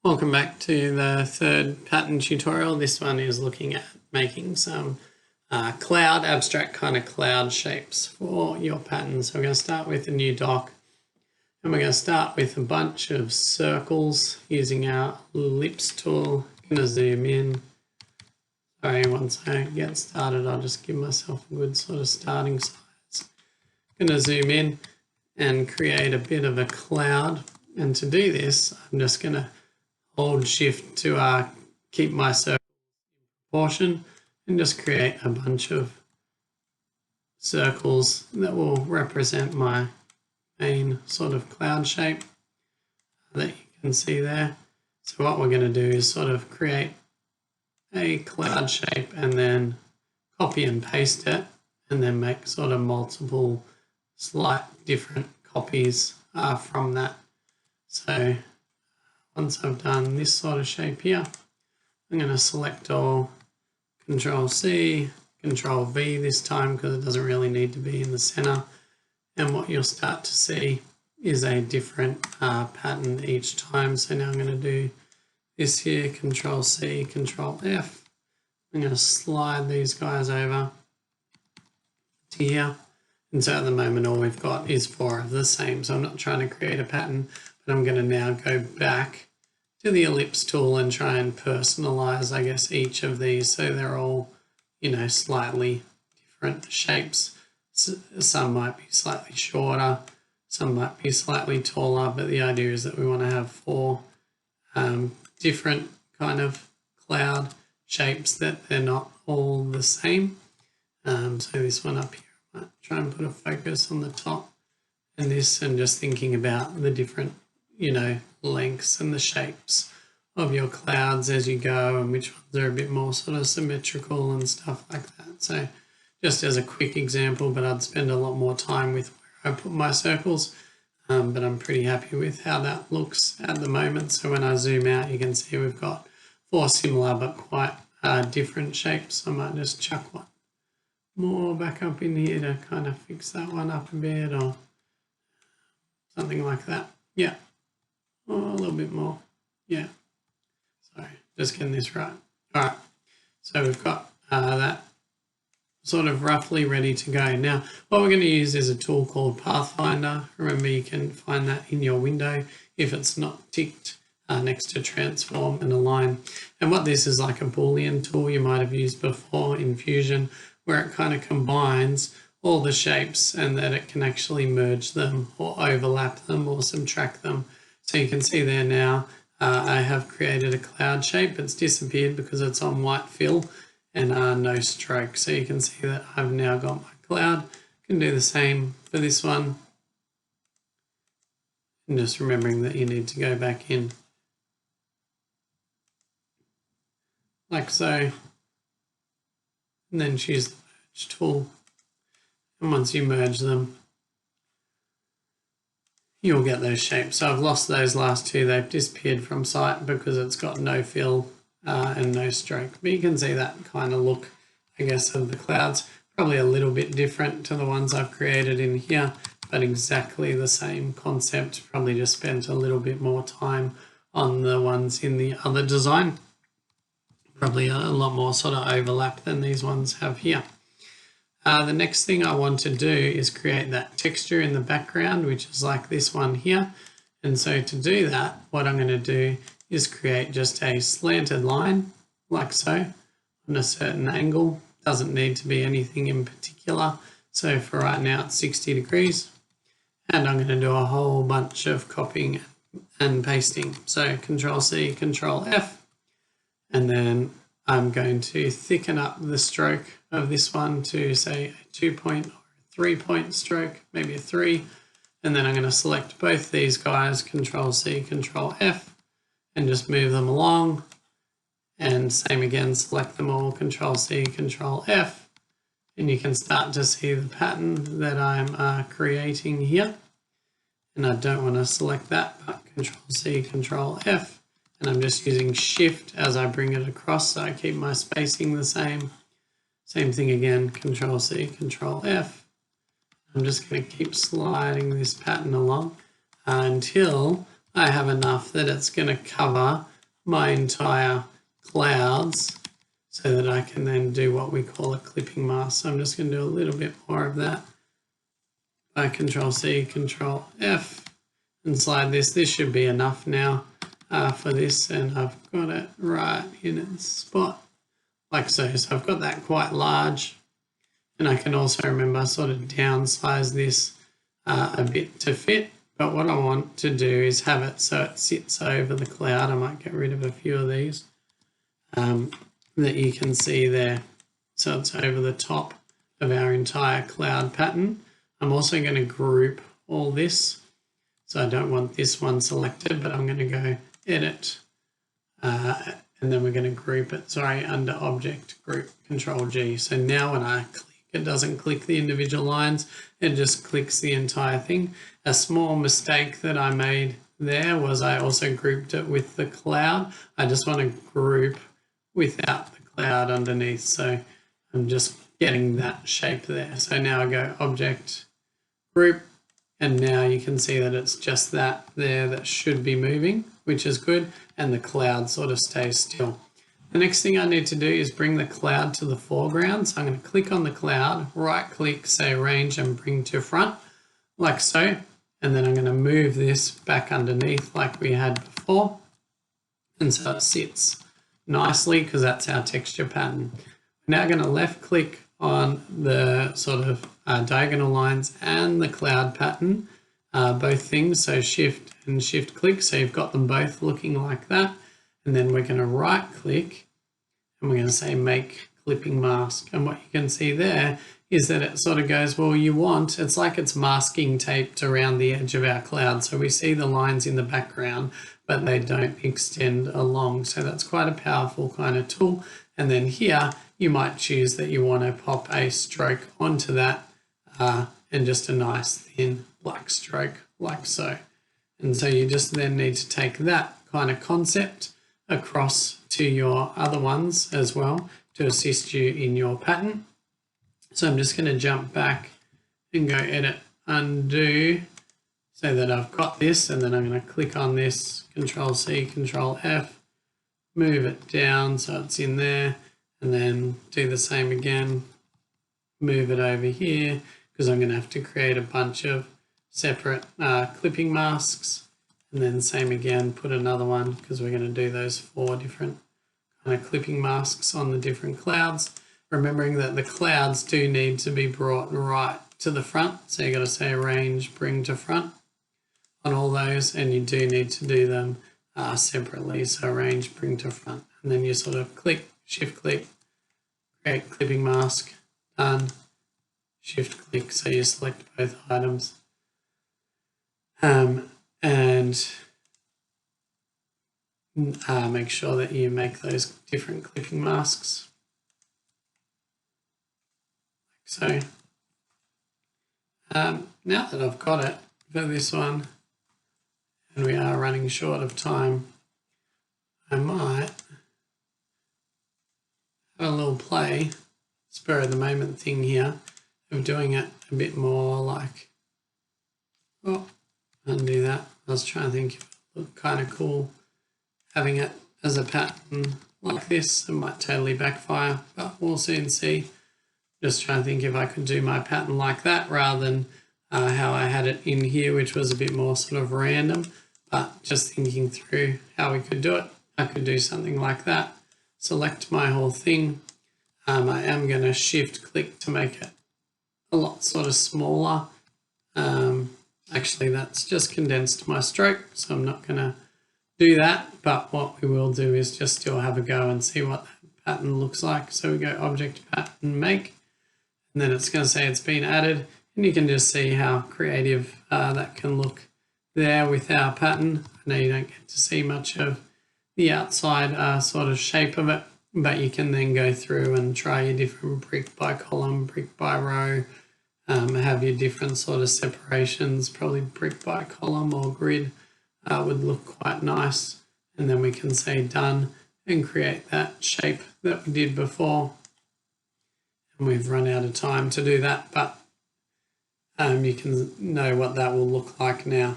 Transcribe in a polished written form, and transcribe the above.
Welcome back to the third pattern tutorial. This one is looking at making some cloud, abstract kind of cloud shapes for your pattern. So we're going to start with a new doc, and we're going to start with a bunch of circles using our ellipse tool. I'm going to zoom in. Sorry, once I get started, I'll just give myself a good sort of starting size. I'm going to zoom in and create a bit of a cloud. And to do this, I'm just going to hold shift to keep my circle in proportion and just create a bunch of circles that will represent my main sort of cloud shape that you can see there. So what we're going to do is sort of create a cloud shape and then copy and paste it and then make sort of multiple slight different copies from that. So once I've done this sort of shape here, I'm going to select all, Control C, Control V this time because it doesn't really need to be in the center. And what you'll start to see is a different pattern each time. So now I'm going to do this here, Control C, Control F. I'm going to slide these guys over to here. And so at the moment all we've got is 4 of the same. So I'm not trying to create a pattern, but I'm going to now go back to the ellipse tool and try and personalize, I guess, each of these so they're all, slightly different shapes. Some might be slightly shorter, some might be slightly taller, but the idea is that we want to have 4 different kind of cloud shapes that they're not all the same. So this one up here, I might try and put a focus on the top and this, and just thinking about the different lengths and the shapes of your clouds as you go and which ones are a bit more sort of symmetrical and stuff like that. So just as a quick example, but I'd spend a lot more time with where I put my circles, but I'm pretty happy with how that looks at the moment. So when I zoom out, you can see we've got 4 similar but quite different shapes. I might just chuck one more back up in here to kind of fix that one up a bit or something like that. Yeah. Oh, a little bit more. Yeah. Sorry, just getting this right. All right. So we've got that sort of roughly ready to go. Now, what we're going to use is a tool called Pathfinder. Remember, you can find that in your window if it's not ticked next to transform and align. And what this is like a Boolean tool you might have used before in Fusion, where it kind of combines all the shapes and that it can actually merge them or overlap them or subtract them. So you can see there now, I have created a cloud shape. It's disappeared because it's on white fill and no stroke. So you can see that I've now got my cloud. I can do the same for this one. And just remembering that you need to go back in like so. And then choose the merge tool. And once you merge them, you'll get those shapes. So I've lost those last 2. They've disappeared from sight because it's got no fill and no stroke. But you can see that kind of look, I guess, of the clouds. Probably a little bit different to the ones I've created in here, but exactly the same concept. Probably just spent a little bit more time on the ones in the other design. Probably a lot more sort of overlap than these ones have here. The next thing I want to do is create that texture in the background, which is like this one here. And so to do that, what I'm going to do is create just a slanted line like so on a certain angle. Doesn't need to be anything in particular. So for right now, it's 60 degrees. And I'm going to do a whole bunch of copying and pasting. So Control C, Control F, and then I'm going to thicken up the stroke of this one to say a 2-point or 3-point stroke, maybe a 3. And then I'm going to select both these guys, Control C, Control F, and just move them along. And same again, select them all, Control C, Control F. And you can start to see the pattern that I'm creating here. And I don't want to select that, but Control C, Control F. And I'm just using Shift as I bring it across, so I keep my spacing the same. Same thing again, Control C, Control F. I'm just going to keep sliding this pattern along until I have enough that it's going to cover my entire clouds so that I can then do what we call a clipping mask. So I'm just going to do a little bit more of that by Control-C, Control-F, and slide this. This should be enough now for this, and I've got it right in its spot, like so. So I've got that quite large, and I can also remember sort of downsize this a bit to fit. But what I want to do is have it so it sits over the cloud. I might get rid of a few of these that you can see there. So it's over the top of our entire cloud pattern. I'm also going to group all this. So I don't want this one selected, but I'm going to go Edit, and then we're going to group it, under Object, Group, Control-G. So now when I click, it doesn't click the individual lines, it just clicks the entire thing. A small mistake that I made there was I also grouped it with the cloud. I just want to group without the cloud underneath. So I'm just getting that shape there. So now I go Object, Group, and now you can see that it's just that there that should be moving, which is good, and the cloud sort of stays still. The next thing I need to do is bring the cloud to the foreground. So I'm going to click on the cloud, right click, say Arrange and Bring to Front, like so. And then I'm going to move this back underneath like we had before. And so it sits nicely because that's our texture pattern. We're now going to left click on the sort of diagonal lines and the cloud pattern, both things. So Shift and Shift click. So you've got them both looking like that. And then we're going to right click and we're going to say Make Clipping Mask. And what you can see there is that it sort of goes, well, it's like it's masking taped around the edge of our cloud. So we see the lines in the background, but they don't extend along. So that's quite a powerful kind of tool. And then here, you might choose that you want to pop a stroke onto that and just a nice thin black stroke like so. And so you just then need to take that kind of concept across to your other ones as well to assist you in your pattern. So I'm just going to jump back and go Edit, Undo, so that I've got this, and then I'm going to click on this, Control-C, Control-F, move it down so it's in there, and then do the same again, move it over here, because I'm going to have to create a bunch of separate clipping masks, and then same again, put another one, because we're going to do those 4 different kind of clipping masks on the different clouds. Remembering that the clouds do need to be brought right to the front. So you got to say Arrange, Bring to Front on all those, and you do need to do them separately. So Arrange, Bring to Front. And then you sort of click, Shift click, create clipping mask, done, Shift click. So you select both items. And make sure that you make those different clipping masks. So now that I've got it for this one, and we are running short of time, I might have a little play, spur of the moment thing here, of doing it a bit more like, oh, undo that. I was trying to think if it looked kind of cool having it as a pattern like this. It might totally backfire, but we'll soon see. Just trying to think if I could do my pattern like that rather than how I had it in here, which was a bit more sort of random. But just thinking through how we could do it, I could do something like that. Select my whole thing. I am going to Shift click to make it a lot sort of smaller. Actually, that's just condensed my stroke, so I'm not going to do that. But what we will do is just still have a go and see what that pattern looks like. So we go Object, Pattern, Make. And then it's going to say it's been added, and you can just see how creative that can look there with our pattern. I know you don't get to see much of the outside sort of shape of it, but you can then go through and try your different brick by column, brick by row, have your different sort of separations, probably brick by column or grid would look quite nice. And then we can say done and create that shape that we did before. And we've run out of time to do that, but you can know what that will look like now.